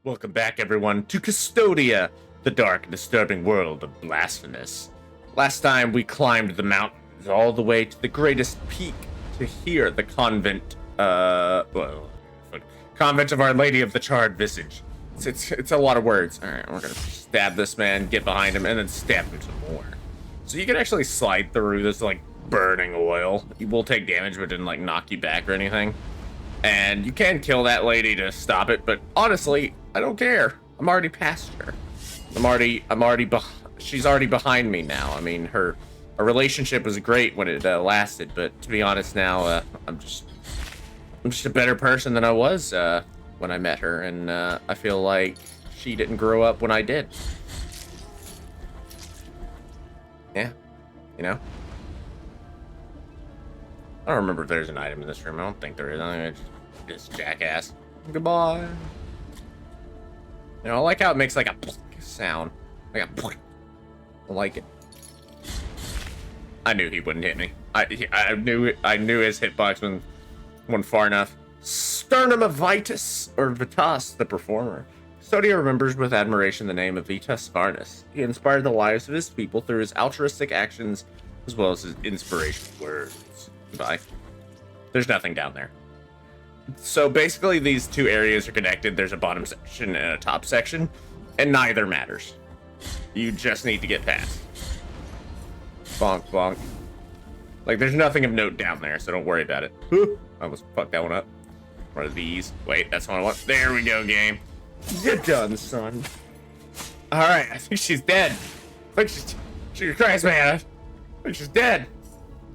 Welcome back, everyone, to Cvstodia, the dark and disturbing world of Blasphemous. Last time, we climbed the mountains all the way to the greatest peak to hear the convent, convent of Our Lady of the Charred Visage. It's a lot of words. All right, we're gonna stab this man, get behind him, and then stab him some more. So you can actually slide through this, like, burning oil. You will take damage, but it didn't, like, knock you back or anything. And you can kill that lady to stop it, but honestly, I don't care. I'm already past her. She's already behind me now. I mean, our relationship was great when it lasted, but to be honest now, I'm just a better person than I was when I met her, and I feel like she didn't grow up when I did. Yeah, you know? I don't remember if there's an item in this room. I don't think there is. I think it's just jackass. Goodbye. You know, I like how it makes like a sound. Like a I like it. I knew he wouldn't hit me. I knew his hitbox went far enough. Sternum of Vitus, or Vitas, the performer. Cvstodia remembers with admiration the name of Vitas Varnus. He inspired the lives of his people through his altruistic actions as well as his inspirational words. Goodbye. There's nothing down there. So basically these two areas are connected. There's a bottom section and a top section, and neither matters. You just need to get past. Bonk, bonk. Like, there's nothing of note down there, so don't worry about it. I almost fucked that one up. One of these. Wait, that's what I want. There we go, game. You're done, son. Alright, I think she's dead. I think Jesus Christ, man. I think she's dead.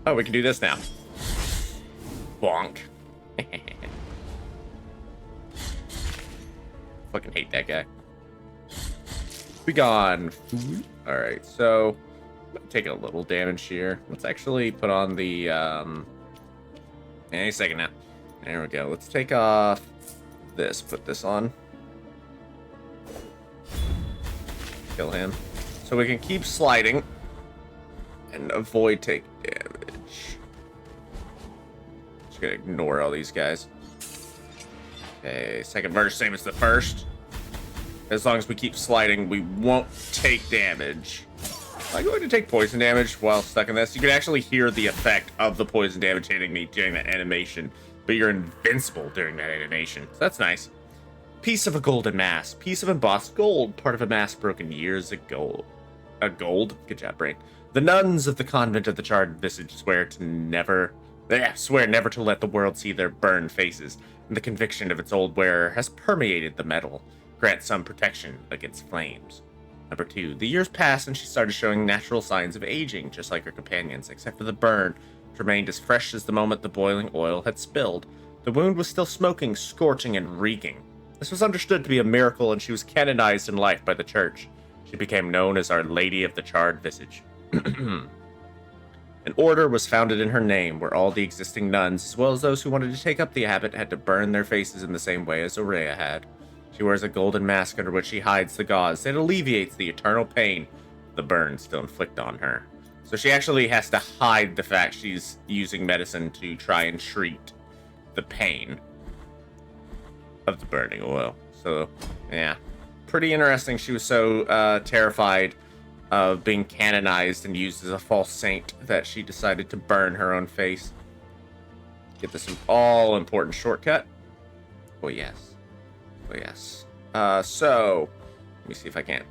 Oh, we can do this now. Bonk. Fucking hate that guy. Be gone. Alright, so I'm taking a little damage here. Let's actually put on the any second now. There we go. Let's take off this, put this on. Kill him. So we can keep sliding and avoid taking damage. Just gonna ignore all these guys. Okay, second verse, same as the first. As long as we keep sliding, we won't take damage. Am I going to take poison damage while stuck in this? You can actually hear the effect of the poison damage hitting me during that animation, but you're invincible during that animation. So that's nice. Piece of a golden mass. Piece of embossed gold. Part of a mass broken years ago. Gold? Good job, brain. The nuns of the convent of the charred visage swear never to let the world see their burned faces, and the conviction of its old wearer has permeated the metal. Grant some protection against flames. Number 2. The years passed and she started showing natural signs of aging, just like her companions, except for the burn, which remained as fresh as the moment the boiling oil had spilled. The wound was still smoking, scorching, and reeking. This was understood to be a miracle, and she was canonized in life by the church. She became known as Our Lady of the Charred Visage. An order was founded in her name, where all the existing nuns, as well as those who wanted to take up the habit, had to burn their faces in the same way as Aurea had. She wears a golden mask under which she hides the gauze. It alleviates the eternal pain the burns still inflict on her. So she actually has to hide the fact she's using medicine to try and treat the pain of the burning oil. So, yeah. Pretty interesting. She was so terrified of being canonized and used as a false saint that she decided to burn her own face. Get this all-important shortcut. Oh, yes. Oh, yes. So, let me see if I can't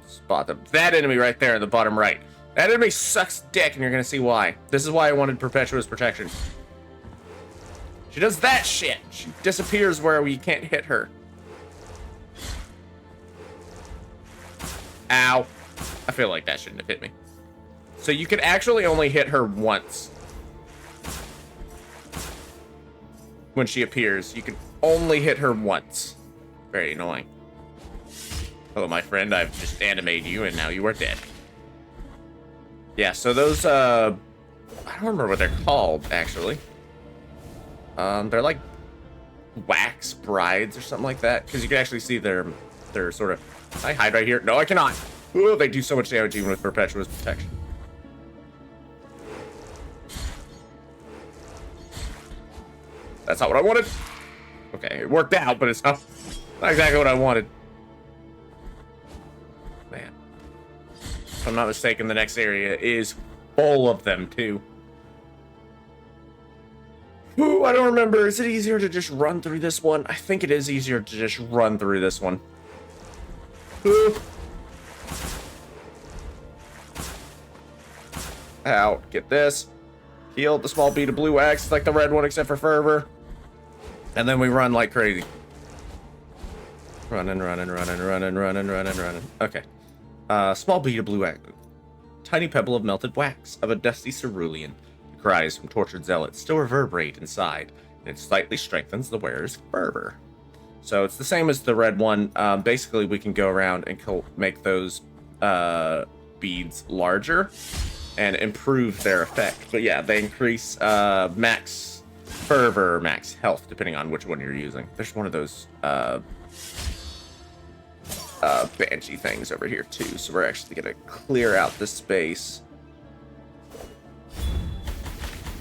spot them. That enemy right there in the bottom right. That enemy sucks dick, and you're going to see why. This is why I wanted Perpetua's protection. She does that shit. She disappears where we can't hit her. Ow. I feel like that shouldn't have hit me. So you can actually only hit her once. When she appears, you can only hit her once. Very annoying. Hello, my friend. I've just animated you, and now you are dead. Yeah, so those, I don't remember what they're called, actually. They're like wax brides or something like that, because you can actually see their sort of... Can I hide right here? No, I cannot. Ooh, they do so much damage even with Perpetua's protection. That's not what I wanted. Okay, it worked out, but it's not exactly what I wanted. If I'm not mistaken, the next area is full of them, too. Ooh, I don't remember. Is it easier to just run through this one? I think it is easier to just run through this one. Ooh. Out. Get this. Heal the small bead of blue wax like the red one, except for fervor. And then we run like crazy. Running. Okay. Small bead of blue wax. Tiny pebble of melted wax of a dusty cerulean. The cries from tortured zealots still reverberate inside, and it slightly strengthens the wearer's fervor. So it's the same as the red one. Basically, we can go around and make those beads larger and improve their effect. But yeah, they increase max fervor, max health, depending on which one you're using. There's one of those banshee things over here too, so we're actually gonna clear out this space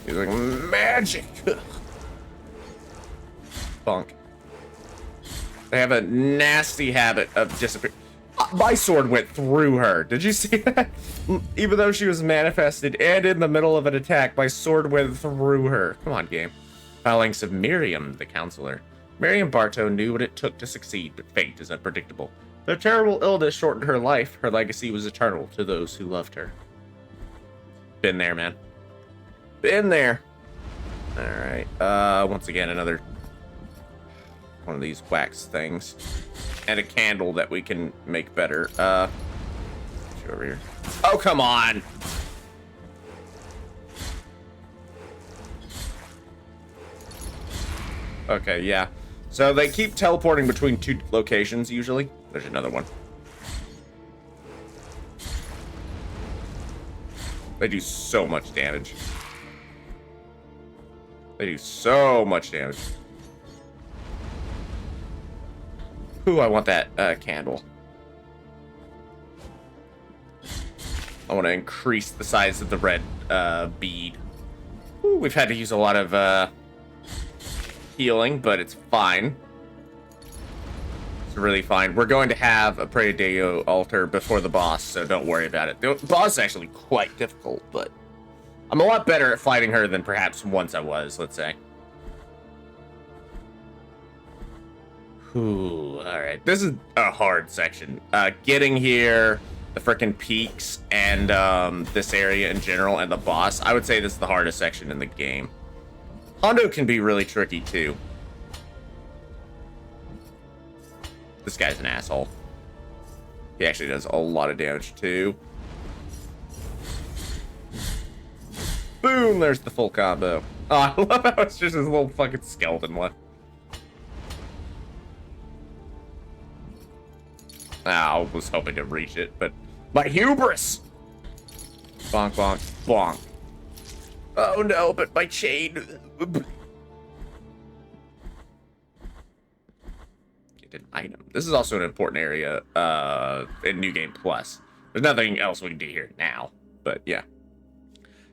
using magic. Bonk. They have a nasty habit of disappearing. My sword went through her. Did you see that? Even though she was manifested and in the middle of an attack, my sword went through her. Come on, game. Phalanx of Miriam, the counselor. Miriam Bartow knew what it took to succeed, but fate is unpredictable. Though terrible illness shortened her life, her legacy was eternal to those who loved her. Been there, man. Been there. All right. Once again, another one of these wax things. And a candle that we can make better. Over here. Oh, come on. Okay, yeah. So they keep teleporting between two locations, usually. There's another one. They do so much damage. They do so much damage. Ooh, I want that candle. I want to increase the size of the red bead. Ooh, we've had to use a lot of healing, but it's fine. It's really fine. We're going to have a Pray Deo altar before the boss, so don't worry about it. The boss is actually quite difficult, but I'm a lot better at fighting her than perhaps once I was, let's say. Ooh, alright. This is a hard section. Getting here, the frickin' peaks, and this area in general, and the boss, I would say this is the hardest section in the game. Hondo can be really tricky, too. This guy's an asshole. He actually does a lot of damage, too. Boom! There's the full combo. Oh, I love how it's just this little fucking skeleton left. I was hoping to reach it, but my hubris! Bonk, bonk, bonk. Oh no, but my chain. Get an item. This is also an important area in New Game Plus. There's nothing else we can do here now, but yeah.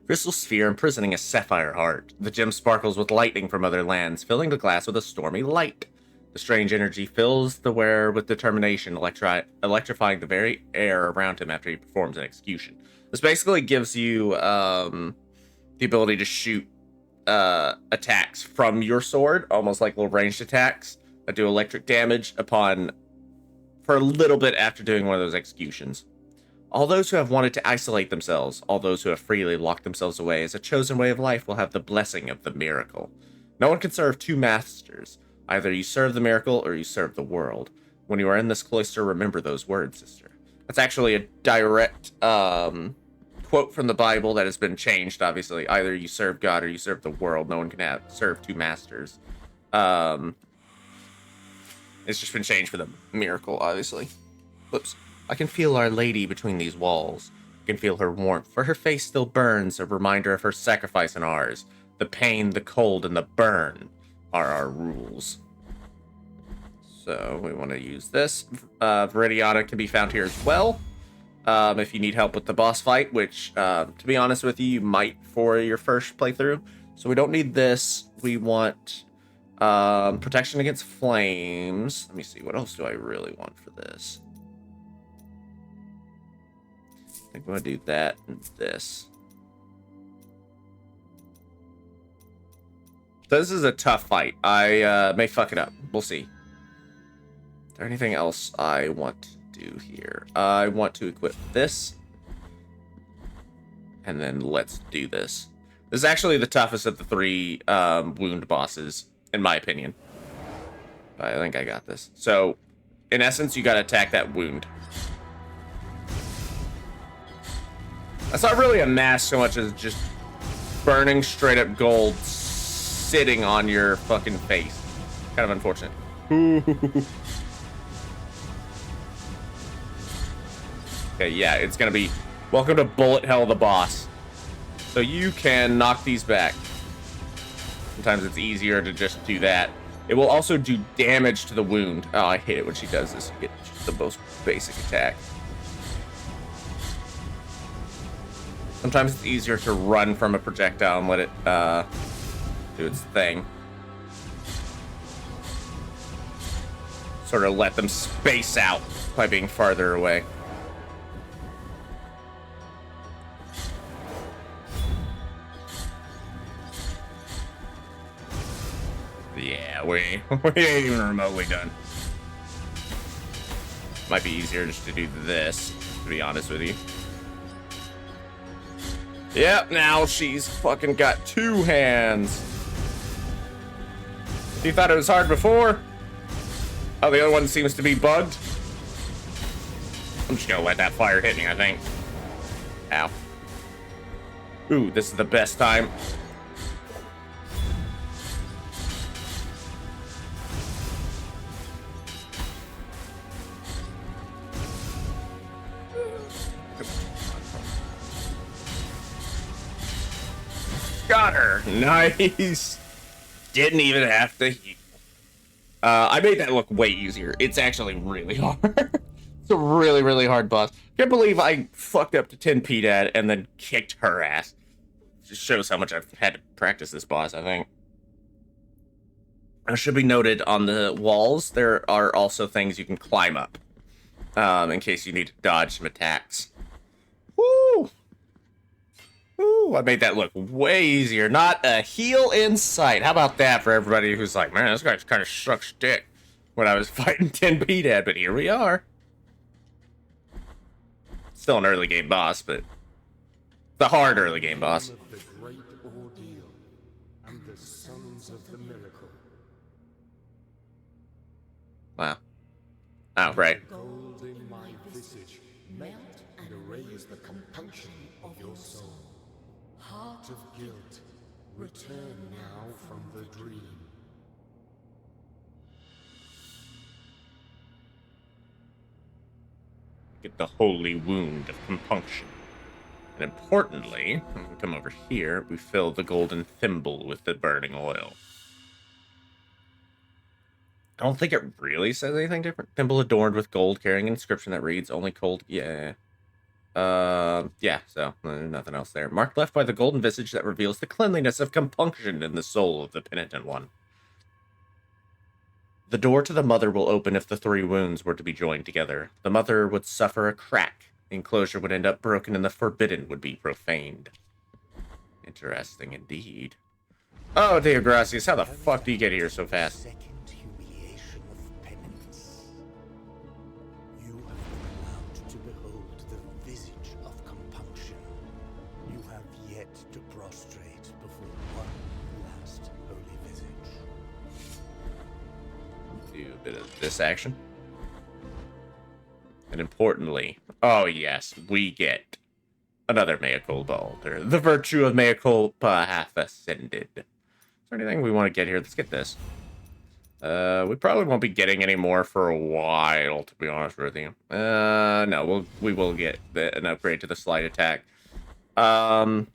Crystal sphere imprisoning a sapphire heart. The gem sparkles with lightning from other lands, filling the glass with a stormy light. The strange energy fills the wearer with determination, electrifying the very air around him after he performs an execution. This basically gives you the ability to shoot attacks from your sword, almost like little ranged attacks that do electric damage for a little bit after doing one of those executions. All those who have wanted to isolate themselves, all those who have freely locked themselves away as a chosen way of life will have the blessing of the miracle. No one can serve two masters. Either you serve the miracle or you serve the world. When you are in this cloister, remember those words, sister. That's actually a direct quote from the Bible that has been changed, obviously. Either you serve God or you serve the world. No one can serve two masters. It's just been changed for the miracle, obviously. Whoops. I can feel Our Lady between these walls. I can feel her warmth, for her face still burns, a reminder of her sacrifice and ours. The pain, the cold, and the burn are our rules. So we want to use this. Viridiana can be found here as well. If you need help with the boss fight, which, to be honest with you, you might for your first playthrough. So we don't need this. We want protection against flames. Let me see. What else do I really want for this? I think I'm gonna do that and this. So this is a tough fight. I may fuck it up. We'll see. Is there anything else I want to do here? I want to equip this. And then let's do this. This is actually the toughest of the 3 wound bosses, in my opinion. I think I got this. So, in essence, you gotta attack that wound. That's not really a mask so much as just burning straight up gold sitting on your fucking face. Kind of unfortunate. Okay, yeah, it's gonna be welcome to Bullet Hell the boss. So you can knock these back. Sometimes it's easier to just do that. It will also do damage to the wound. Oh, I hate it when she does this. You get just the most basic attack. Sometimes it's easier to run from a projectile and let it do its thing. Sort of let them space out by being farther away. Yeah, we ain't even remotely done. Might be easier just to do this, to be honest with you. Yep, now she's fucking got 2 hands. You thought it was hard before? Oh, the other one seems to be bugged. I'm just gonna let that fire hit me, I think. Ow. Ooh, this is the best time. Got her. Nice. Didn't even have to heal. I made that look way easier. It's actually really hard. It's a really, really hard boss. Can't believe I fucked up to 10 PDAD and then kicked her ass. Just shows how much I've had to practice this boss, I think. It should be noted on the walls, there are also things you can climb up. In case you need to dodge some attacks. Woo! Ooh, I made that look way easier. Not a heal in sight. How about that for everybody who's like, man, this guy kind of sucks dick when I was fighting 10 PDAD, but here we are. Still an early game boss, but the hard early game boss. The great ordeal and the sons of the miracle. Wow. Oh, right. Gold in my visage, melt and erase the compunction of your soul. Heart of guilt, return now from the dream. Get the holy wound of compunction. And importantly, when we come over here, we fill the golden thimble with the burning oil. I don't think it really says anything different. Thimble adorned with gold, carrying an inscription that reads, only cold, yeah. Yeah, so nothing else there. Mark left by the golden visage that reveals the cleanliness of compunction in the soul of the penitent one. The door to the mother will open if the 3 wounds were to be joined together. The mother would suffer a crack. The enclosure would end up broken and the forbidden would be profaned. Interesting indeed. Oh, dear Gracias, how the fuck do you get here so fast? Second humiliation of penance. You have been allowed to behold the visage of compunction. You have yet to prostrate before one last holy visage. Do a bit of this action. And importantly, oh yes, we get another mea culpa altar. The virtue of mea culpa hath ascended. Is there anything we want to get here? Let's get this. We probably won't be getting any more for a while, to be honest with you. No, we will get an upgrade to the sleight attack. I'll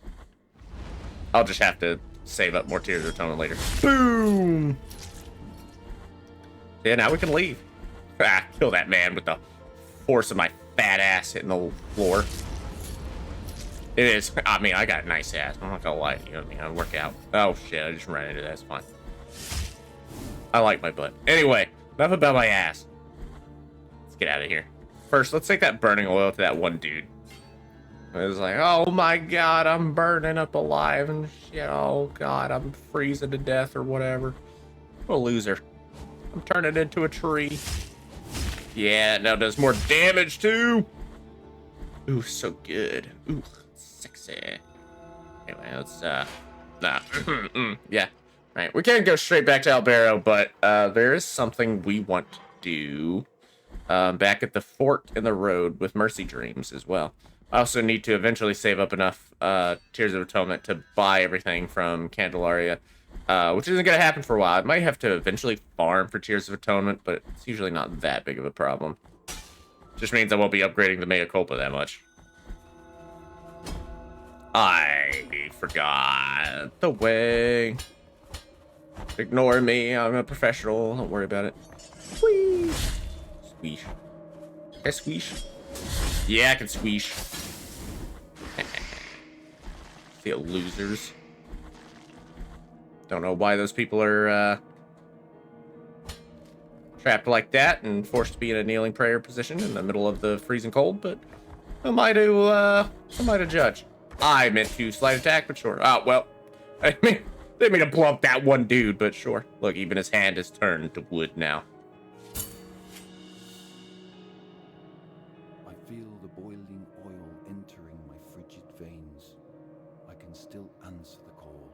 just have to save up more Tears of Atonement later. Boom! Yeah, now we can leave. Ah, kill that man with the force of my fat ass hitting the floor. It is. I mean, I got a nice ass. I'm not gonna lie. You know what I mean? I work out. Oh shit! I just ran into that. It's fine. I like my butt. Anyway, enough about my ass. Let's get out of here. First, let's take that burning oil to that one dude. It was like, oh my god, I'm burning up alive and shit. Oh god, I'm freezing to death or whatever. What a loser. I'm turning into a tree. Yeah, it now does more damage too. Ooh, so good. Ooh, sexy. Anyway, let's nah. Yeah. Right. We can't go straight back to Albero, but there is something we want to do back at the fork in the road with Mercy Dreams as well. I also need to eventually save up enough Tears of Atonement to buy everything from Candelaria, which isn't going to happen for a while. I might have to eventually farm for Tears of Atonement, but it's usually not that big of a problem. Just means I won't be upgrading the Mea Culpa that much. I forgot the way. Ignore me. I'm a professional. Don't worry about it. Squeeze. Squeeze. Can I squeeze? Yeah, I can squeeze. See, losers. Don't know why those people are trapped like that and forced to be in a kneeling prayer position in the middle of the freezing cold, but who am I to judge? I meant to slight attack, but sure. Oh, well, I mean, they made to blow up that one dude, but sure. Look, even his hand is turned to wood now. I feel the boiling oil entering my frigid veins. I can still answer the call.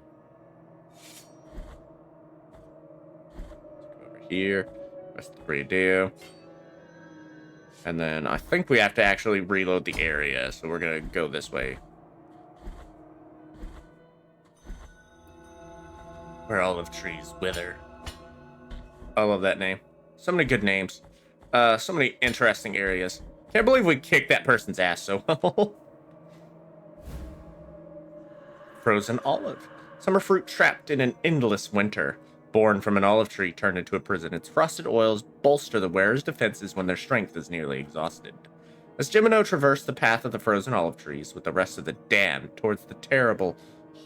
Let's go over here. Rest of the free do. And then I think we have to actually reload the area, so we're gonna go this way. Where olive trees wither. I love that name. So many good names. So many interesting areas. Can't believe we kicked that person's ass so well. Frozen olive. Summer fruit trapped in an endless winter. Born from an olive tree turned into a prison. Its frosted oils bolster the wearer's defenses when their strength is nearly exhausted. As Jimino traversed the path of the frozen olive trees with the rest of the damned towards the terrible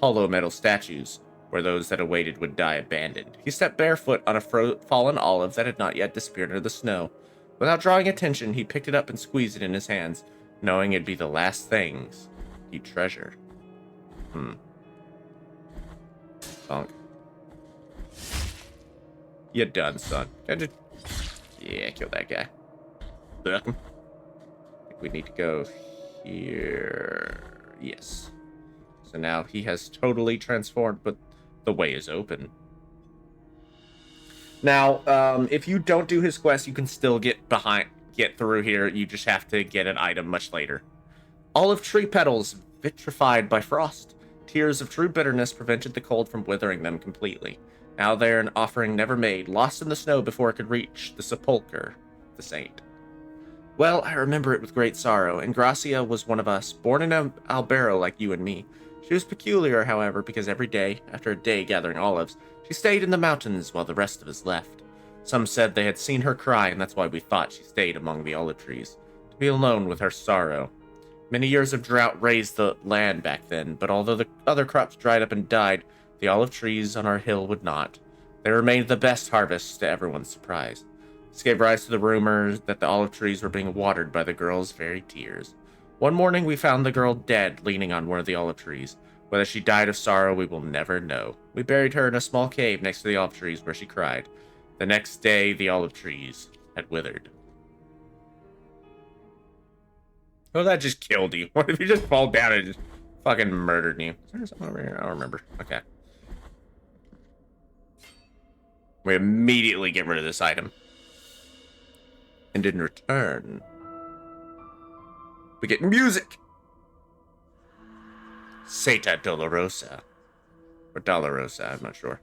hollow metal statues, where those that awaited would die abandoned, he stepped barefoot on a fallen olive that had not yet disappeared into the snow. Without drawing attention, he picked it up and squeezed it in his hands, knowing it'd be the last things he'd treasure. Bonk. You're done, son. Yeah, kill that guy. Look. I think we need to go here. Yes. So now he has totally transformed, but the way is open. Now, if you don't do his quest, you can still get through here. You just have to get an item much later. Olive tree petals vitrified by frost. Tears of true bitterness prevented the cold from withering them completely. Now they're an offering never made, lost in the snow before it could reach the sepulcher, the saint. Well, I remember it with great sorrow, and Gracia was one of us, born in Albero like you and me. She was peculiar, however, because every day, after a day gathering olives, she stayed in the mountains while the rest of us left. Some said they had seen her cry, and that's why we thought she stayed among the olive trees, to be alone with her sorrow. Many years of drought raised the land back then, but although the other crops dried up and died, the olive trees on our hill would not. They remained the best harvest, to everyone's surprise. This gave rise to the rumors that the olive trees were being watered by the girl's very tears. One morning we found the girl dead, leaning on one of the olive trees. Whether she died of sorrow, we will never know. We buried her in a small cave next to the olive trees where she cried. The next day, the olive trees had withered. Oh, that just killed you. What if you just fall down and just fucking murdered you? Is there something over here? I don't remember. Okay. We immediately get rid of this item. And in return, we get music. Seta Dolorosa. Or Dolorosa, I'm not sure.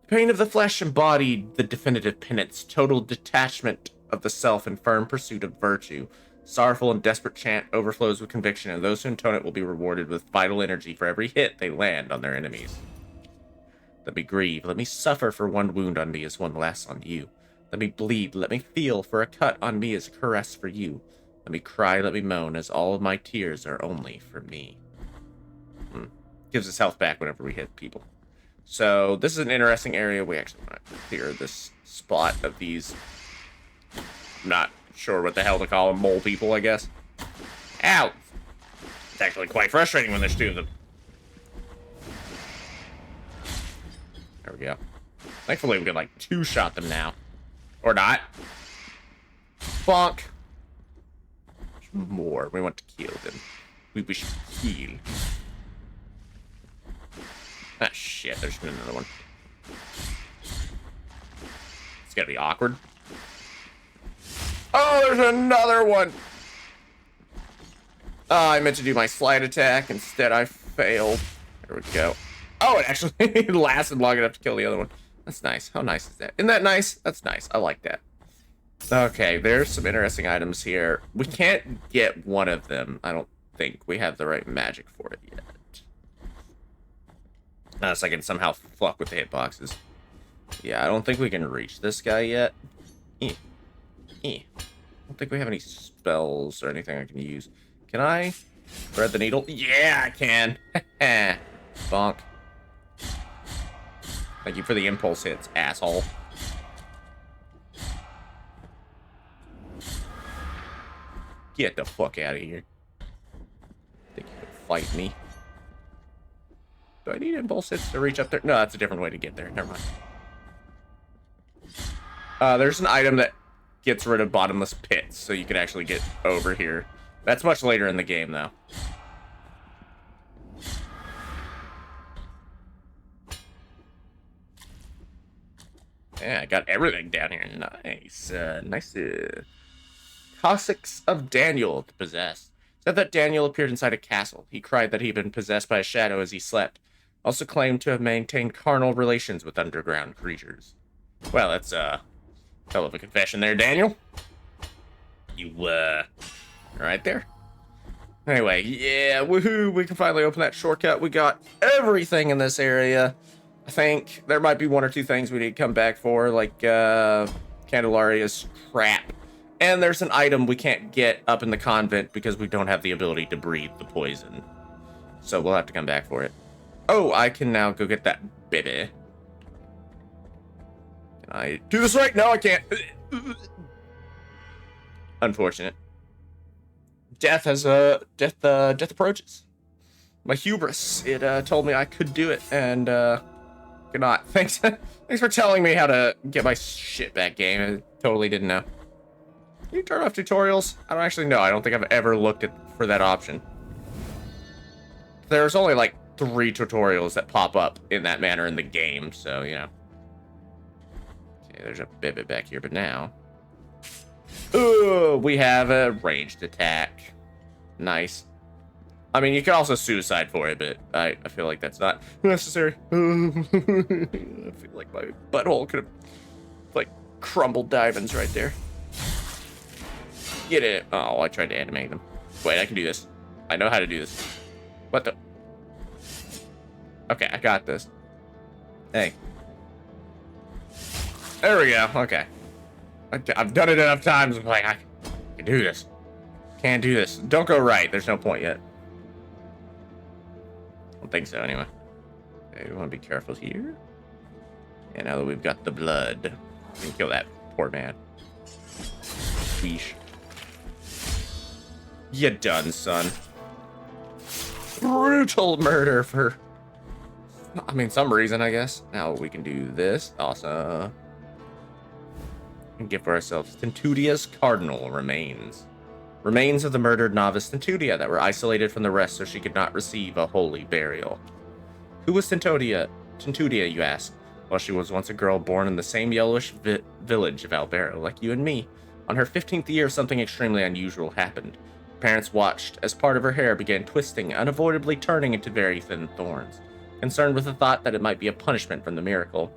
The pain of the flesh embodied the definitive penance, total detachment of the self in firm pursuit of virtue. Sorrowful and desperate chant overflows with conviction, and those who intone it will be rewarded with vital energy for every hit they land on their enemies. Let me grieve, let me suffer, for one wound on me is one less on you. Let me bleed, let me feel, for a cut on me is a caress for you. Let me cry, let me moan, as all of my tears are only for me. Gives us health back whenever we hit people. So, this is an interesting area. We actually want to clear this spot of these... I'm not sure what the hell to call them. Mole people, I guess. Ow! It's actually quite frustrating when there's two of them. There we go. Thankfully, we can, like, two-shot them now. Or not. Bonk. There's more. We want to kill them. We wish to kill. Ah, shit. There's another one. It's gotta be awkward. Oh, there's another one! Oh, I meant to do my slide attack. Instead, I failed. There we go. Oh, it actually lasted long enough to kill the other one. That's nice. How nice is that? Isn't that nice? That's nice. I like that. Okay, there's some interesting items here. We can't get one of them. I don't think we have the right magic for it yet. Unless I can somehow fuck with the hitboxes. Yeah, I don't think we can reach this guy yet. I don't think we have any spells or anything I can use. Can I thread the needle? Yeah, I can. Bonk. Thank you for the impulse hits, asshole. Get the fuck out of here. Think you can fight me? Do I need impulse hits to reach up there? No, that's a different way to get there. Never mind. There's an item that gets rid of bottomless pits, so you can actually get over here. That's much later in the game, though. Yeah, I got everything down here. Nice. Nice. Cossacks of Daniel to possess. Said that Daniel appeared inside a castle. He cried that he'd been possessed by a shadow as he slept. Also claimed to have maintained carnal relations with underground creatures. Well, that's hell of a confession there, Daniel. You right there. Anyway, yeah, woohoo! We can finally open that shortcut. We got everything in this area. I think there might be one or two things we need to come back for, like Candelaria's crap. And there's an item we can't get up in the convent because we don't have the ability to breathe the poison. So we'll have to come back for it. Oh, I can now go get that baby. Can I do this right? No, I can't. Unfortunate. Death has death approaches. My hubris. It told me I could do it, and could not. Thanks for telling me how to get my shit back, game. I totally didn't know. Can you turn off tutorials? I don't actually know. I don't think I've ever looked for that option. There's only like 3 tutorials that pop up in that manner in the game, so you know. Okay, there's a bit back here, but now. Ooh, we have a ranged attack. Nice. I mean, you can also suicide for it, but I feel like that's not necessary. I feel like my butthole could have, like, crumbled diamonds right there. Get it. Oh, I tried to animate them. Wait, I can do this. I know how to do this. What the? Okay, I got this. Hey. There we go. Okay. I've done it enough times. I'm like, I can do this. Can't do this. Don't go right. There's no point yet. I don't think so, anyway. Okay, we want to be careful here. And now that we've got the blood, we can kill that poor man. Sheesh. You done, son. Brutal murder for, I mean, some reason, I guess. Now we can do this. Awesome. And give ourselves Cvstodia's cardinal remains. Remains of the murdered novice Cvstodia that were isolated from the rest so she could not receive a holy burial. Who was Cvstodia, you ask? Well, she was once a girl born in the same yellowish village of Albero, like you and me. On her 15th year, something extremely unusual happened. Her parents watched as part of her hair began twisting, unavoidably turning into very thin thorns. Concerned with the thought that it might be a punishment from the miracle,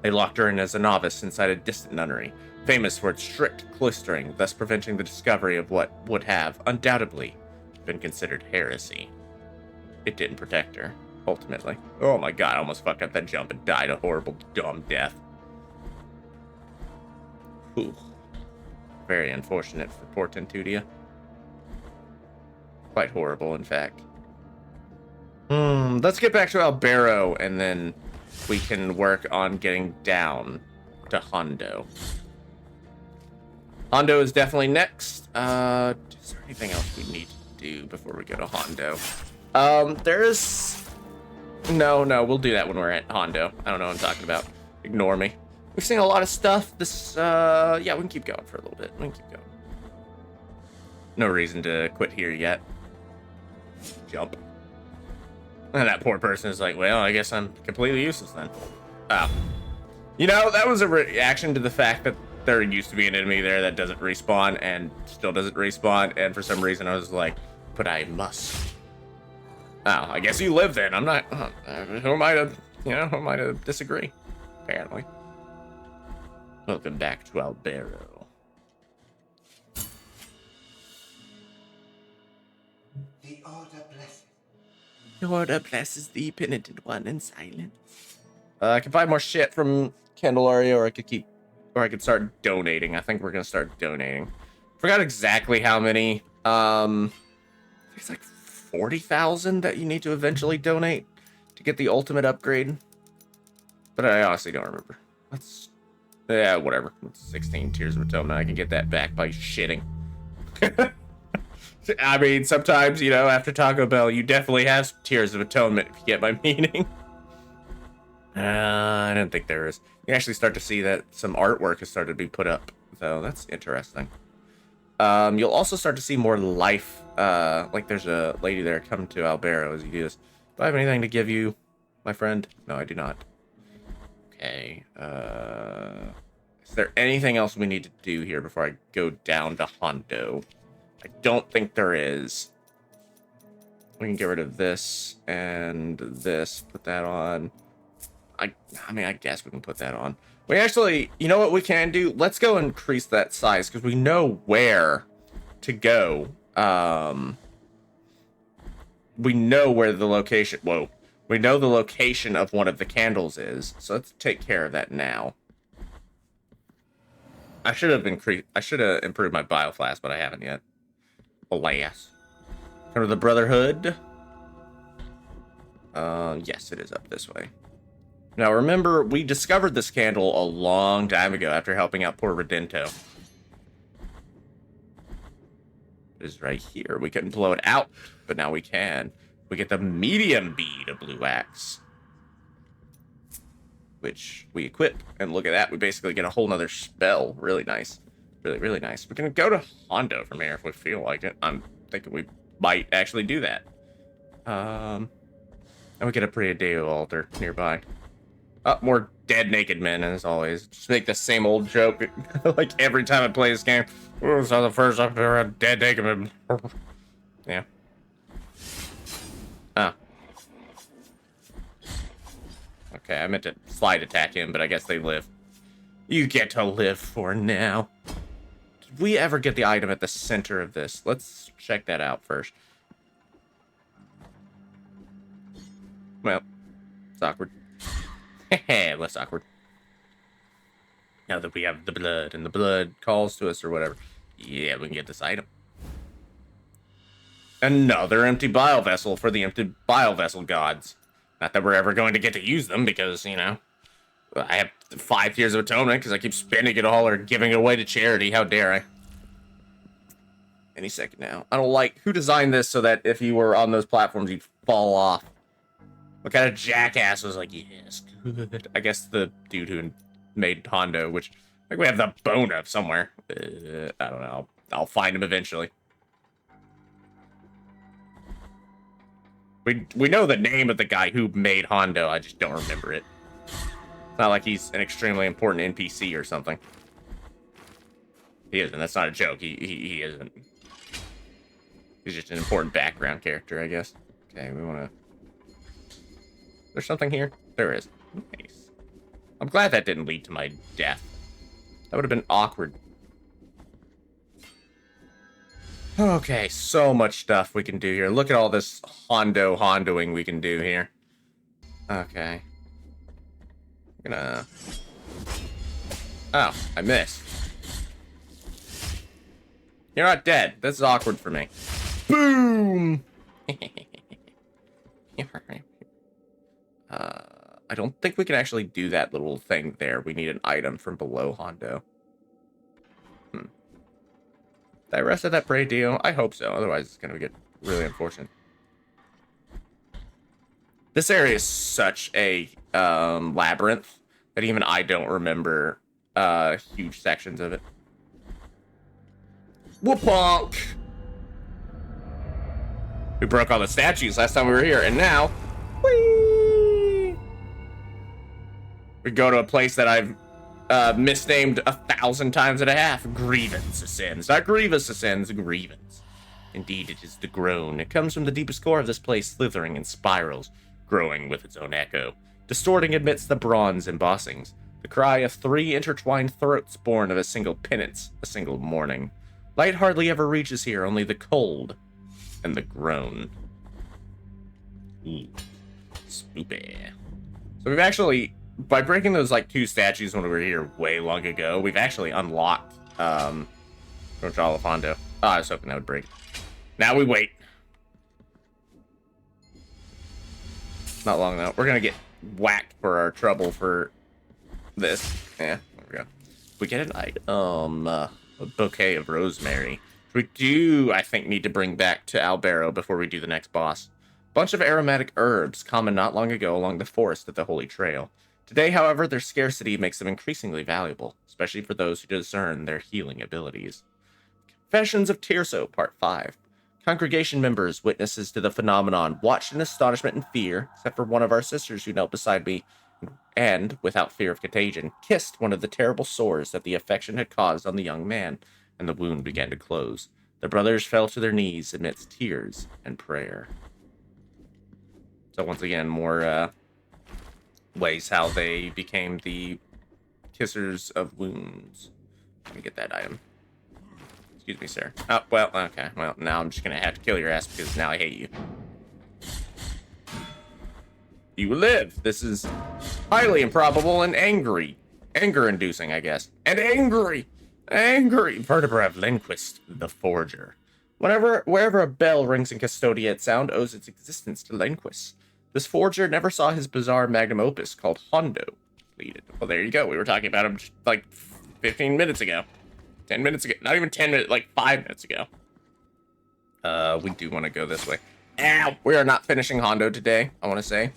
they locked her in as a novice inside a distant nunnery, famous for its strict cloistering, thus preventing the discovery of what would have, undoubtedly, been considered heresy. It didn't protect her, ultimately. Oh my god, I almost fucked up that jump and died a horrible, dumb death. Whew. Very unfortunate for poor Cvstodia. Quite horrible, in fact. Let's get back to Albero, and then we can work on getting down to Hondo. Hondo is definitely next. Is there anything else we need to do before we go to Hondo? There's... No, we'll do that when we're at Hondo. I don't know what I'm talking about. Ignore me. We've seen a lot of stuff. This, yeah, we can keep going for a little bit. We can keep going. No reason to quit here yet. Jump. And that poor person is like, well, I guess I'm completely useless then. Oh. You know, that was a reaction to the fact that there used to be an enemy there that doesn't respawn and still doesn't respawn, and for some reason I was like, but I must. Oh, I guess you live then. I'm not, who am I to, who am I to disagree? Apparently. Welcome back to Albero. The Order blesses. The Order blesses the penitent one in silence. I can buy more shit from Candelaria, or I could start donating. I think we're gonna start donating. Forgot exactly how many. I think it's like 40,000 that you need to eventually donate to get the ultimate upgrade. But I honestly don't remember. Yeah, whatever. It's 16 Tears of Atonement. I can get that back by shitting. I mean, sometimes, after Taco Bell, you definitely have some Tears of Atonement, if you get my meaning. I don't think there is. You actually start to see that some artwork has started to be put up, so that's interesting. You'll also start to see more life. Like there's a lady there coming to Albero as you do this. Do I have anything to give you, my friend? No, I do not. Okay. Is there anything else we need to do here before I go down to Hondo? I don't think there is. We can get rid of this and this. Put that on. I mean, I guess we can put that on. We actually, you know what we can do? Let's go increase that size because we know where to go. We know where the location. Whoa. We know the location of one of the candles is. So let's take care of that now. I should have improved my bioflask, but I haven't yet. Alas. Come to the Brotherhood. Yes, it is up this way. Now, remember, we discovered this candle a long time ago after helping out poor Redento. It is right here. We couldn't blow it out, but now we can. We get the medium bead of Blue Axe, which we equip. And look at that. We basically get a whole nother spell. Really nice. Really, really nice. We're going to go to Hondo from here if we feel like it. I'm thinking we might actually do that. And we get a Priadeo altar nearby. More dead naked men, as always. Just make the same old joke, like every time I play this game. Oh, this is the first I've ever had dead naked men. Yeah. Oh. Okay, I meant to slide attack him, but I guess they live. You get to live for now. Did we ever get the item at the center of this? Let's check that out first. Well, it's awkward. Less awkward. Now that we have the blood, and the blood calls to us or whatever. Yeah, we can get this item. Another empty bile vessel for the empty bile vessel gods. Not that we're ever going to get to use them because, I have 5 Tears of Atonement because I keep spending it all or giving it away to charity. How dare I? Any second now. I don't like... Who designed this so that if you were on those platforms, you'd fall off? What kind of jackass was like, yes, good. I guess the dude who made Hondo, which I think we have the bone of somewhere. I don't know. I'll find him eventually. We know the name of the guy who made Hondo. I just don't remember it. It's not like he's an extremely important NPC or something. He isn't. That's not a joke. He isn't. He's just an important background character, I guess. Okay, we want to... There's something here? There is. Nice. I'm glad that didn't lead to my death. That would have been awkward. Okay, so much stuff we can do here. Look at all this Hondoing we can do here. Okay. I'm gonna... Oh, I missed. You're not dead. This is awkward for me. Boom! I don't think we can actually do that little thing there. We need an item from below Hondo. Did I rested that prey deal? I hope so. Otherwise, it's gonna get really unfortunate. This area is such a labyrinth that even I don't remember huge sections of it. Whoopunk! We broke all the statues last time we were here, and now, whee! We go to a place that I've misnamed 1,000 times and a half. Grievance ascends. Not grievous ascends, grievance. Indeed, it is the groan. It comes from the deepest core of this place, slithering in spirals, growing with its own echo, distorting amidst the bronze embossings. The cry of 3 intertwined throats born of a single penance, a single mourning. Light hardly ever reaches here, only the cold and the groan. Ooh, spoopy. So we've actually, by breaking those like 2 statues when we were here way long ago, we've actually unlocked Fondo. Oh, I was hoping that would break. Now we wait. Not long though. We're gonna get whacked for our trouble for this. Yeah, there we go. We get an item, a bouquet of rosemary. We do, I think, need to bring back to Albero before we do the next boss. Bunch of aromatic herbs, common not long ago along the forest of the Holy Trail. Today, however, their scarcity makes them increasingly valuable, especially for those who discern their healing abilities. Confessions of Tirso, Part 5. Congregation members, witnesses to the phenomenon, watched in astonishment and fear, except for one of our sisters who knelt beside me, and, without fear of contagion, kissed one of the terrible sores that the affection had caused on the young man, and the wound began to close. The brothers fell to their knees amidst tears and prayer. So once again, more ways how they became the kissers of wounds. Let me get that item. Excuse me, sir. Oh, well, okay. Well, now I'm just gonna have to kill your ass because now I hate you. You live. This is highly improbable and angry. Anger-inducing, I guess. And angry! Angry! Vertebra of Linquist, the Forger. Wherever a bell rings in Cvstodia, its sound owes its existence to Linquist. This Forger never saw his bizarre magnum opus called Hondo completed. Well, there you go. We were talking about him just like 15 minutes ago. 10 minutes ago. Not even 10 minutes, like 5 minutes ago. We do want to go this way. Ow! We are not finishing Hondo today, I want to say.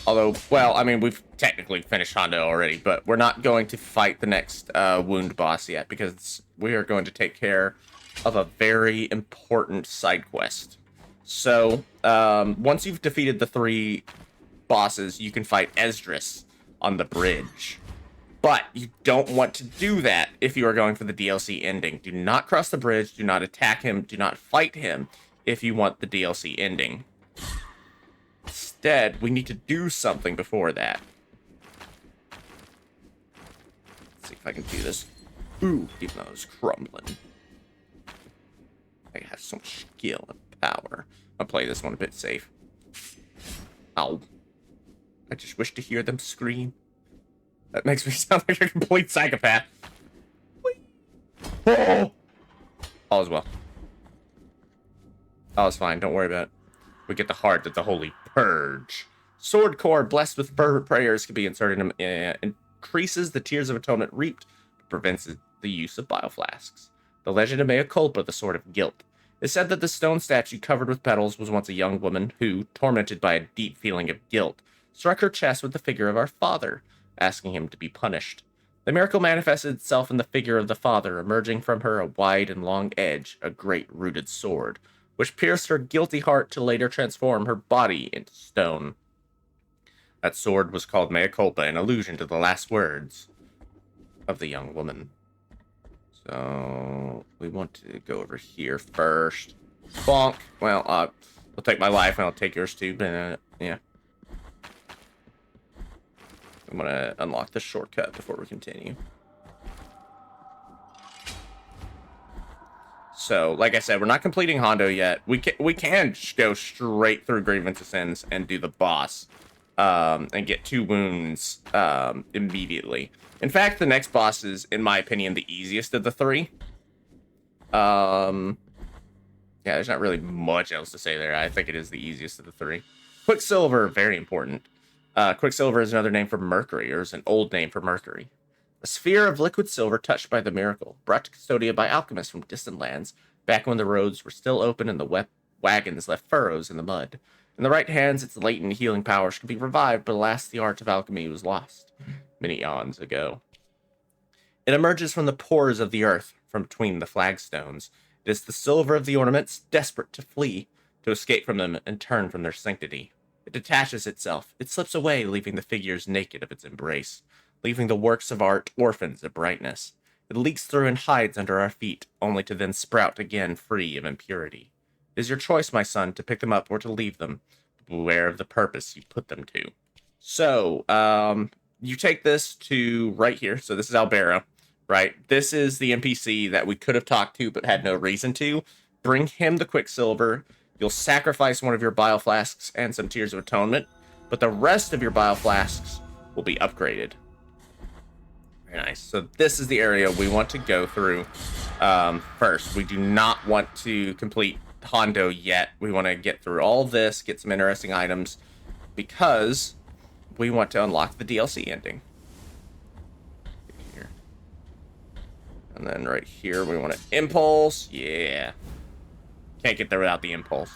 Although, well, I mean, we've technically finished Hondo already, but we're not going to fight the next wound boss yet, because we are going to take care of a very important side quest. So, once you've defeated the 3 bosses, you can fight Esdras on the bridge. But you don't want to do that if you are going for the DLC ending. Do not cross the bridge, do not attack him, do not fight him if you want the DLC ending. Instead, we need to do something before that. Let's see if I can do this. Ooh, even though it's crumbling. I have so much skill and power. I'll play this one a bit safe. Ow. I just wish to hear them scream. That makes me sound like a complete psychopath. Oh! All is well. All is fine, don't worry about it. We get the heart of the Holy Purge. Sword core blessed with fervent prayers can be inserted in, increases the tears of atonement reaped, but prevents the use of bile flasks. The legend of Mea Culpa, the sword of guilt. It's said that the stone statue covered with petals was once a young woman who, tormented by a deep feeling of guilt, struck her chest with the figure of our father, asking him to be punished. The miracle manifested itself in the figure of the father, emerging from her a wide and long edge, a great rooted sword, which pierced her guilty heart to later transform her body into stone. That sword was called Mea Culpa, in allusion to the last words of the young woman. So, we want to go over here first. Bonk. Well, I'll take my life and I'll take yours too, but, yeah. I'm gonna unlock the shortcut before we continue. So, like I said, we're not completing Hondo yet. We can just go straight through Grievance Ascends and do the boss, and get 2 wounds immediately. In fact, the next boss is, in my opinion, the easiest of the 3. Yeah, there's not really much else to say there. I think it is the easiest of the 3. Quicksilver, very important. Quicksilver is another name for Mercury, or is an old name for Mercury. A sphere of liquid silver touched by the miracle, brought to Cvstodia by alchemists from distant lands, back when the roads were still open and the wagons left furrows in the mud. In the right hands, its latent healing powers could be revived, but alas, the art of alchemy was lost many eons ago. It emerges from the pores of the earth, from between the flagstones. It is the silver of the ornaments, desperate to flee, to escape from them and turn from their sanctity. It detaches itself. It slips away, leaving the figures naked of its embrace, leaving the works of art orphans of brightness. It leaks through and hides under our feet, only to then sprout again free of impurity. It is your choice, my son, to pick them up or to leave them. Beware of the purpose you put them to. So, you take this to right here. So this is Albero, right? This is the NPC that we could have talked to but had no reason to. Bring him the Quicksilver. You'll sacrifice one of your bile flasks and some Tears of Atonement, but the rest of your bile flasks will be upgraded. Very nice. So this is the area we want to go through first. We do not want to complete Hondo yet. We want to get through all this, get some interesting items, because we want to unlock the DLC ending. Here. And then right here, we want an Impulse. Yeah. Can't get there without the Impulse.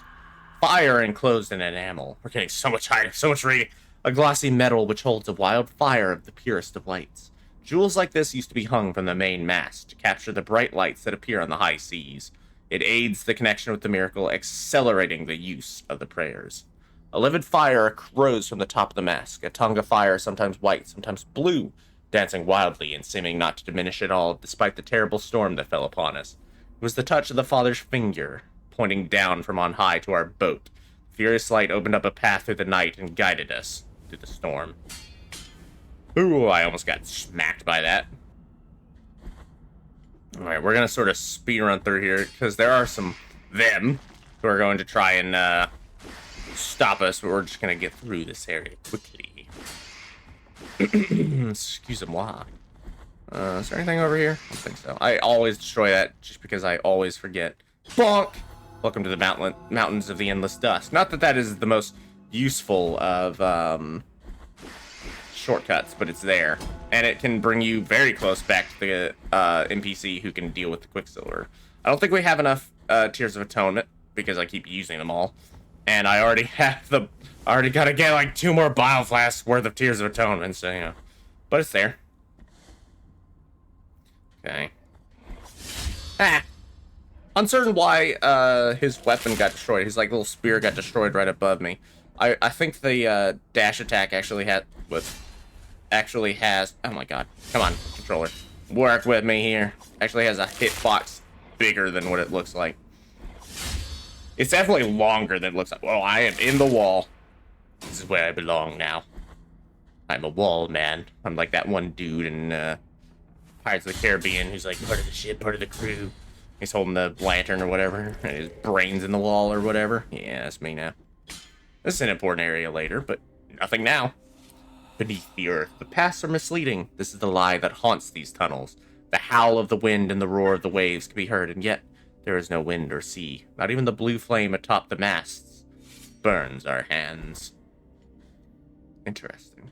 Fire enclosed in enamel. We're getting so much item, so much reading. A glossy metal which holds a wild fire of the purest of lights. Jewels like this used to be hung from the main mast to capture the bright lights that appear on the high seas. It aids the connection with the miracle, accelerating the use of the prayers. A livid fire rose from the top of the mask, a tongue of fire, sometimes white, sometimes blue, dancing wildly and seeming not to diminish at all, despite the terrible storm that fell upon us. It was the touch of the Father's finger, pointing down from on high to our boat. The furious light opened up a path through the night and guided us through the storm. Ooh, I almost got smacked by that. Alright, we're going to sort of speed run through here, because there are some them who are going to try and stop us, but we're just going to get through this area quickly. Excuse-moi. Is there anything over here? I don't think so. I always destroy that just because I always forget. Bonk! Welcome to the mountains of the endless dust. Not that that is the most useful of shortcuts, but it's there. And it can bring you very close back to the NPC who can deal with the Quicksilver. I don't think we have enough Tears of Atonement, because I keep using them all. And I already have I already gotta get like 2 more bile flasks worth of Tears of Atonement, so, you know. But it's there. Okay. Ah! Uncertain why his weapon got destroyed. His like little spear got destroyed right above me. I think the dash attack actually has... Oh my god. Come on, controller. Work with me here. Actually has a hitbox bigger than what it looks like. It's definitely longer than it looks like. Well, I am in the wall. This is where I belong now. I'm a wall man. I'm like that one dude in Pirates of the Caribbean who's like part of the ship, part of the crew. He's holding the lantern or whatever, and his brain's in the wall or whatever. Yeah, that's me now. This is an important area later, but nothing now. Beneath the earth, the paths are misleading. This is the lie that haunts these tunnels. The howl of the wind and the roar of the waves can be heard, and yet there is no wind or sea. Not even the blue flame atop the masts burns our hands. Interesting.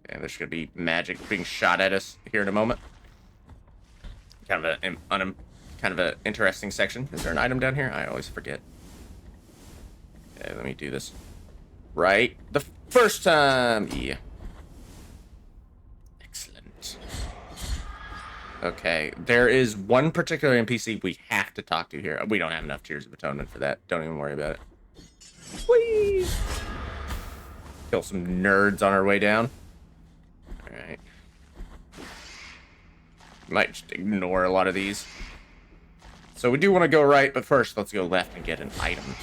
Okay, there's gonna be magic being shot at us here in a moment. Kind of an interesting section. Is there an item down here? I always forget. Okay, let me do this right the first time. Yeah. Excellent. Okay, there is one particular NPC we have to talk to here. We don't have enough Tears of Atonement for that. Don't even worry about it. Whee! Kill some nerds on our way down. Alright. Might just ignore a lot of these. So we do want to go right, but first let's go left and get an item.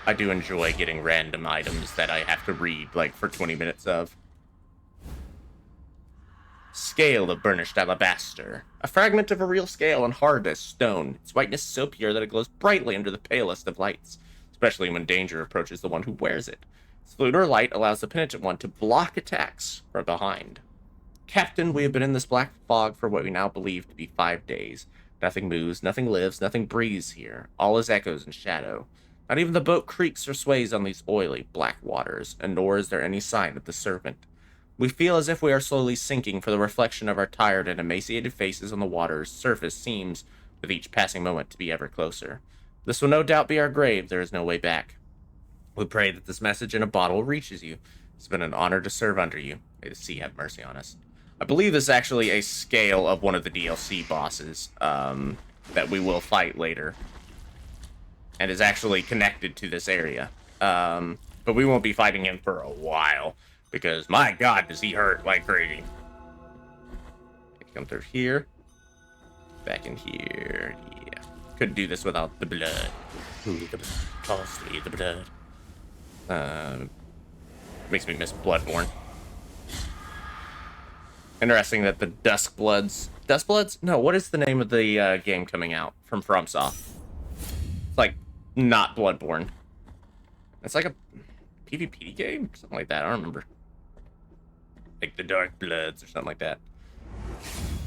I do enjoy getting random items that I have to read, like, for 20 minutes of. Scale of burnished alabaster. A fragment of a real scale and hard as stone. Its whiteness so pure that it glows brightly under the palest of lights, especially when danger approaches the one who wears it. Its lunar light allows the penitent one to block attacks from behind. Captain, we have been in this black fog for what we now believe to be 5 days. Nothing moves, nothing lives, nothing breathes here. All is echoes and shadow. Not even the boat creaks or sways on these oily, black waters, and nor is there any sign of the servant. We feel as if we are slowly sinking, for the reflection of our tired and emaciated faces on the water's surface seems, with each passing moment, to be ever closer. This will no doubt be our grave. There is no way back. We pray that this message in a bottle reaches you. It's been an honor to serve under you. May the sea have mercy on us. I believe this is actually a scale of one of the DLC bosses that we will fight later, and is actually connected to this area. But we won't be fighting him for a while, because my god, does he hurt like crazy. Come through here. Back in here. Yeah. Couldn't do this without the blood. Ooh, the blood. Costly, the blood. Makes me miss Bloodborne. Interesting that the Duskbloods... Duskbloods? No, what is the name of the game coming out from FromSoft? It's like, not Bloodborne. It's like a PvP game? Something like that, I don't remember. Like the Dark Bloods or something like that.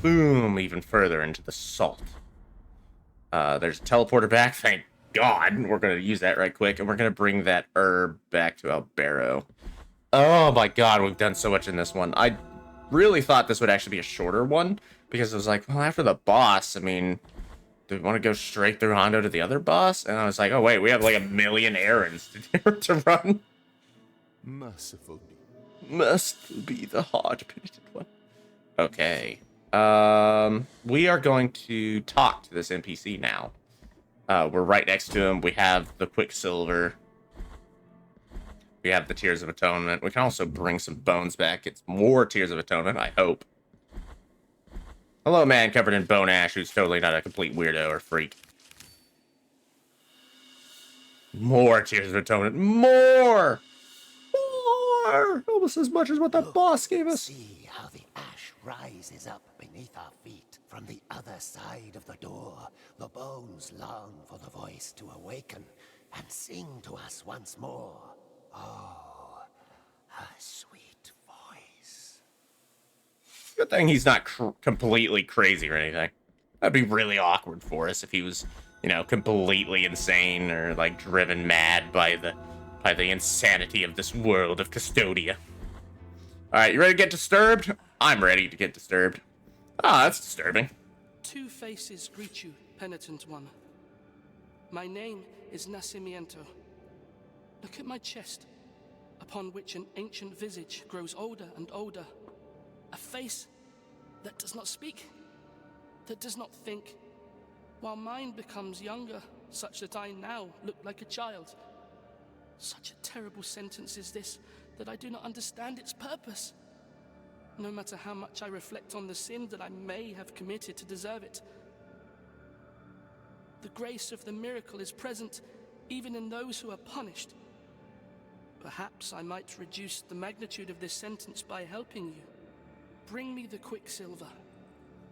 Boom, even further into the salt. There's a teleporter back, thank God. We're going to use that right quick, and we're going to bring that herb back to Albero. Oh my god, we've done so much in this one. I really thought this would actually be a shorter one, because it was like, well, after the boss, I mean, do we want to go straight through Hondo to the other boss? And I was like, oh wait, we have like 1,000,000 errands to run. Merciful. Must be the hard penitent one. Okay. We are going to talk to this NPC now. We're right next to him. We have the Quicksilver. We have the Tears of Atonement. We can also bring some bones back. It's more Tears of Atonement, I hope. Hello, man covered in bone ash who's totally not a complete weirdo or freak. More Tears of Atonement. More! More! Almost as much as what the boss gave us. See how the ash rises up beneath our feet. From the other side of the door, the bones long for the voice to awaken and sing to us once more. Oh, her sweet voice. Good thing he's not completely crazy or anything. That'd be really awkward for us if he was, you know, completely insane or like driven mad by the insanity of this world of Cvstodia. All right, you ready to get disturbed? I'm ready to get disturbed. Ah, that's disturbing. Two faces greet you, penitent one. My name is Nacimiento. Look at my chest, upon which an ancient visage grows older and older. A face that does not speak, that does not think, while mine becomes younger, such that I now look like a child. Such a terrible sentence is this, that I do not understand its purpose. No matter how much I reflect on the sin that I may have committed to deserve it. The grace of the miracle is present even in those who are punished. Perhaps I might reduce the magnitude of this sentence by helping you. Bring me the Quicksilver,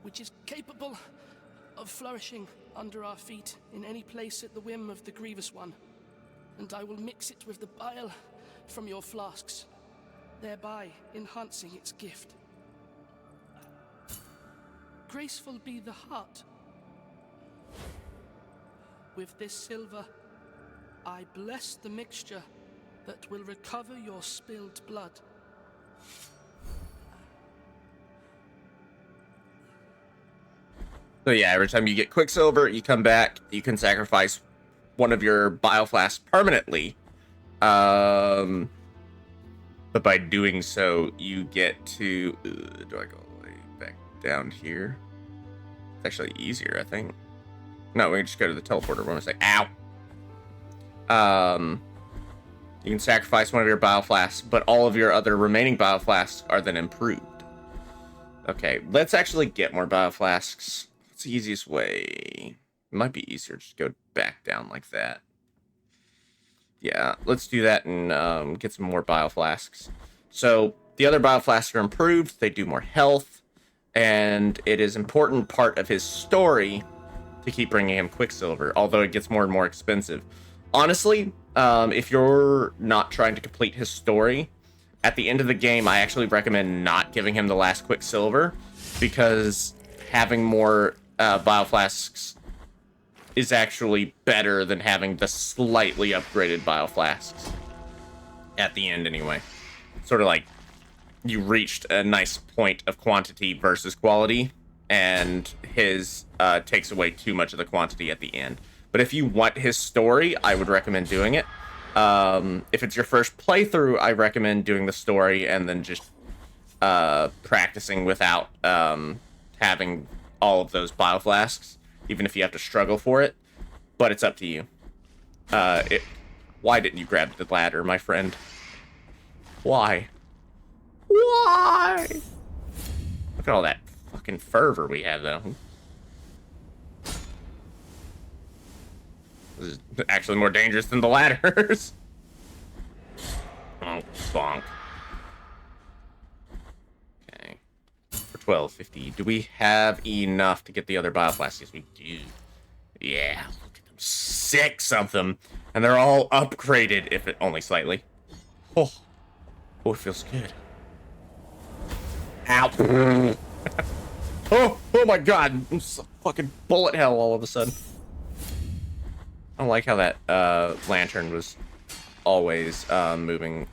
which is capable of flourishing under our feet in any place at the whim of the Grievous One, and I will mix it with the bile from your flasks, thereby enhancing its gift. Graceful be the heart. With this silver, I bless the mixture that will recover your spilled blood. So yeah, every time you get Quicksilver, you come back, you can sacrifice one of your bioflasks permanently. But by doing so, you get to... do I go all the way back down here? It's actually easier, I think. No, we can just go to the teleporter room and say, ow! You can sacrifice one of your bioflasks, but all of your other remaining bioflasks are then improved. Okay, let's actually get more bioflasks. What's the easiest way? It might be easier to just go back down like that. Yeah, let's do that and get some more bioflasks. So the other bioflasks are improved. They do more health, and it is an important part of his story to keep bringing him Quicksilver, although it gets more and more expensive. Honestly, if you're not trying to complete his story, at the end of the game, I actually recommend not giving him the last Quicksilver, because having more bioflasks is actually better than having the slightly upgraded bioflasks. At the end, anyway. Sort of like, you reached a nice point of quantity versus quality, and his takes away too much of the quantity at the end. But if you want his story, I would recommend doing it. If it's your first playthrough, I recommend doing the story and then just practicing without having all of those bio flasks, even if you have to struggle for it. But it's up to you. Why didn't you grab the ladder, my friend? Why? Why? Look at all that fucking fervor we have, though. This is actually more dangerous than the ladders. Oh, bonk. Okay. For 1250. Do we have enough to get the other bioflasks? Yes, we do. Yeah, look at them. 6 of them. And they're all upgraded, if it only slightly. Oh, it feels good. Ow. oh my god. I'm so fucking bullet hell all of a sudden. I don't like how that lantern was always moving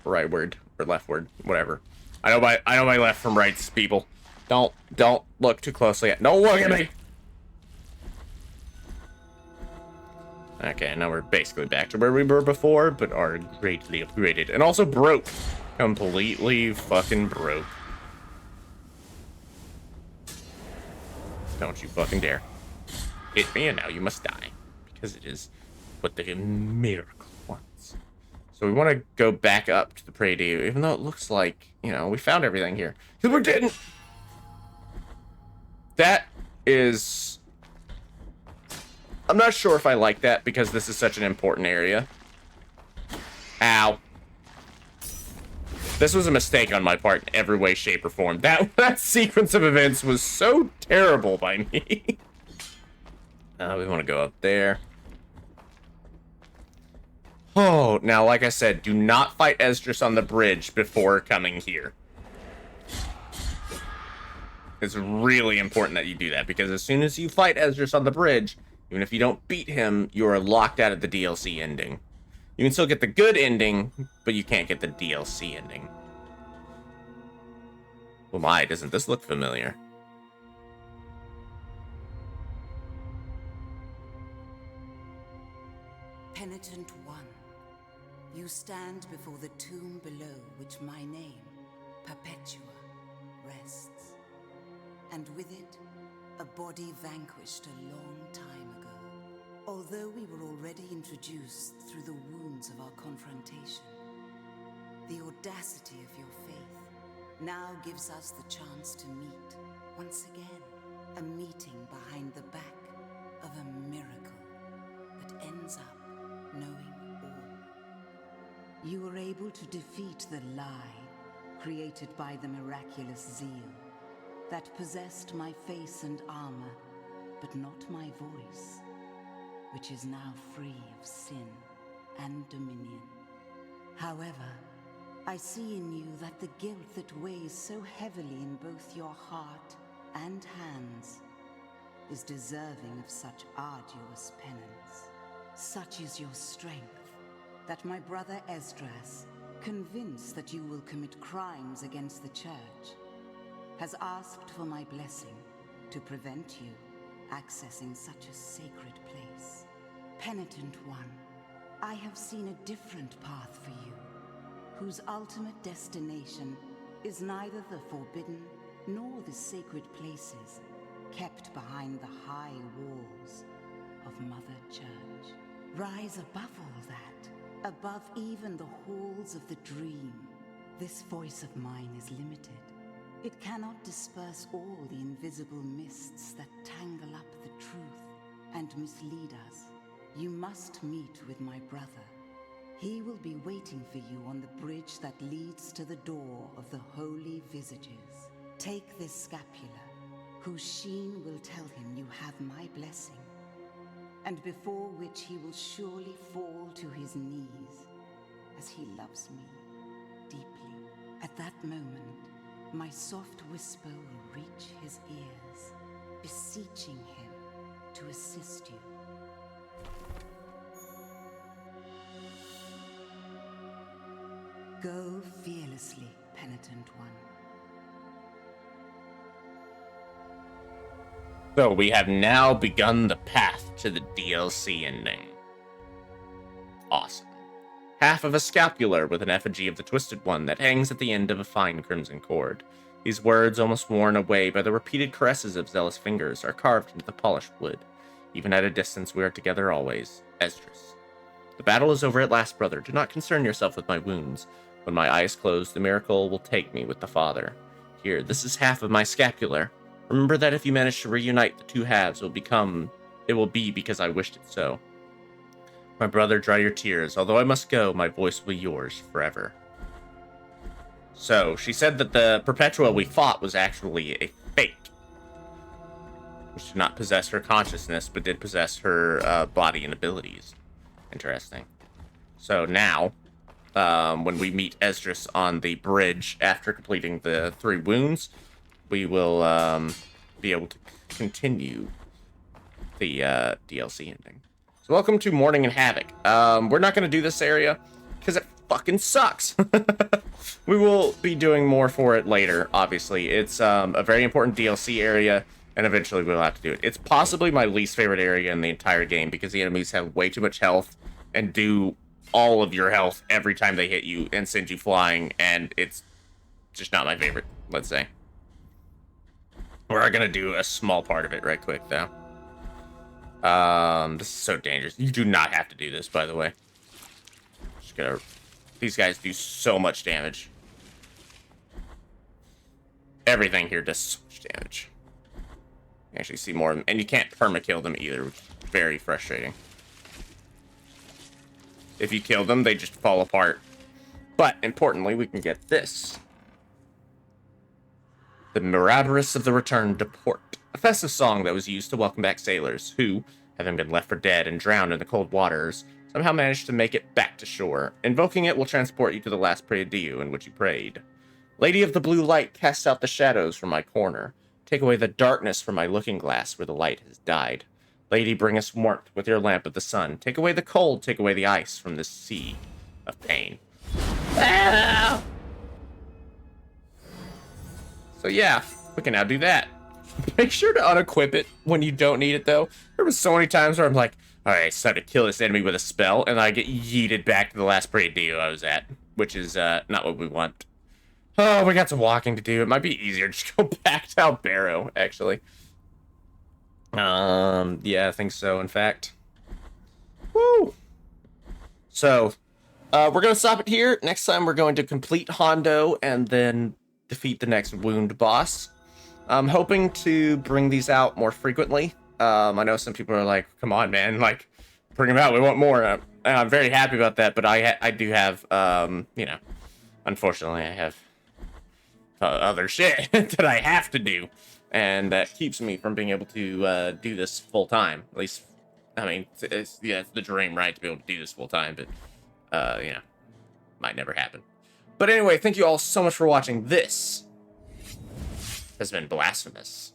rightward or leftward, whatever. I know my left from rights, people. Don't look too closely at. Don't look at me. Okay, now we're basically back to where we were before, but are greatly upgraded and also broke, completely fucking broke. Don't you fucking dare hit me, and now you must die. Because it is what the miracle wants. So we want to go back up to the Prey-Dew, even though it looks like, you know, we found everything here. Because we didn't! That is... I'm not sure if I like that, because this is such an important area. Ow. This was a mistake on my part in every way, shape, or form. That sequence of events was so terrible by me. We want to go up there. Oh, now, like I said, do not fight Esdras on the bridge before coming here. It's really important that you do that, because as soon as you fight Esdras on the bridge, even if you don't beat him, you are locked out of the DLC ending. You can still get the good ending, but you can't get the DLC ending. Oh my, doesn't this look familiar? Penitent one, you stand before the tomb below which my name, Perpetua, rests. And with it, a body vanquished a long time ago. Although we were already introduced through the wounds of our confrontation, the audacity of your faith now gives us the chance to meet, once again, a meeting behind the back of a miracle that ends up knowing all. You were able to defeat the lie created by the miraculous zeal that possessed my face and armor, but not my voice, which is now free of sin and dominion. However, I see in you that the guilt that weighs so heavily in both your heart and hands is deserving of such arduous penance. Such is your strength that my brother Esdras, convinced that you will commit crimes against the Church, has asked for my blessing to prevent you accessing such a sacred place. Penitent one, I have seen a different path for you, whose ultimate destination is neither the forbidden nor the sacred places kept behind the high walls of Mother Church. Rise above all that, above even the halls of the dream. This voice of mine is limited. It cannot disperse all the invisible mists that tangle up the truth and mislead us. You must meet with my brother. He will be waiting for you on the bridge that leads to the door of the Holy Visages. Take this scapular, whose sheen will tell him you have my blessing, and before which he will surely fall to his knees, as he loves me deeply. At that moment, my soft whisper will reach his ears, beseeching him to assist you. Go fearlessly, penitent one. So we have now begun the path to the DLC ending. Awesome. Half of a scapular with an effigy of the Twisted One that hangs at the end of a fine crimson cord. These words, almost worn away by the repeated caresses of zealous fingers, are carved into the polished wood. Even at a distance, we are together always. Esdras. The battle is over at last, brother. Do not concern yourself with my wounds. When my eyes close, the miracle will take me with the Father. Here, this is half of my scapular. Remember that if you manage to reunite the two halves, it will be because I wished it so. My brother, dry your tears. Although I must go, my voice will be yours forever. So, she said that the Perpetua we fought was actually a fake. Which did not possess her consciousness, but did possess her body and abilities. Interesting. So now, when we meet Esdras on the bridge after completing the 3 wounds, we will be able to continue the DLC ending. So welcome to Mourning and Havoc. We're not going to do this area because it fucking sucks. We will be doing more for it later, obviously. It's a very important DLC area, and eventually we'll have to do it. It's possibly my least favorite area in the entire game because the enemies have way too much health and do all of your health every time they hit you and send you flying, and it's just not my favorite, let's say. We're going to do a small part of it right quick, though. This is so dangerous. You do not have to do this, by the way. Just gonna... These guys do so much damage. Everything here does so much damage. You actually see more of them. And you can't perma-kill them either, which is very frustrating. If you kill them, they just fall apart. But, importantly, we can get this. The Mirabarus of the Return to Port. A festive song that was used to welcome back sailors who, having been left for dead and drowned in the cold waters, somehow managed to make it back to shore. Invoking it will transport you to the last prayer deo in which you prayed. Lady of the blue light, cast out the shadows from my corner. Take away the darkness from my looking glass where the light has died. Lady, bring us warmth with your lamp of the sun. Take away the cold, take away the ice from this sea of pain. Ah! So yeah, we can now do that. Make sure to unequip it when you don't need it, though. There was so many times where I'm like, alright, it's time to kill this enemy with a spell, and I get yeeted back to the last prayer deo I was at, which is not what we want. Oh, we got some walking to do. It might be easier to just go back to Albarrow, actually. Yeah, I think so, in fact. Woo! So, we're going to stop it here. Next time, we're going to complete Hondo and then defeat the next wound boss. I'm hoping to bring these out more frequently. I know some people are like, come on, man, like, bring them out. We want more. And I'm very happy about that, but I do have, you know, unfortunately, I have other shit that I have to do. And that keeps me from being able to do this full time. At least, I mean, it's the dream, right, to be able to do this full time, but, you know, might never happen. But anyway, thank you all so much for watching. This has been Blasphemous.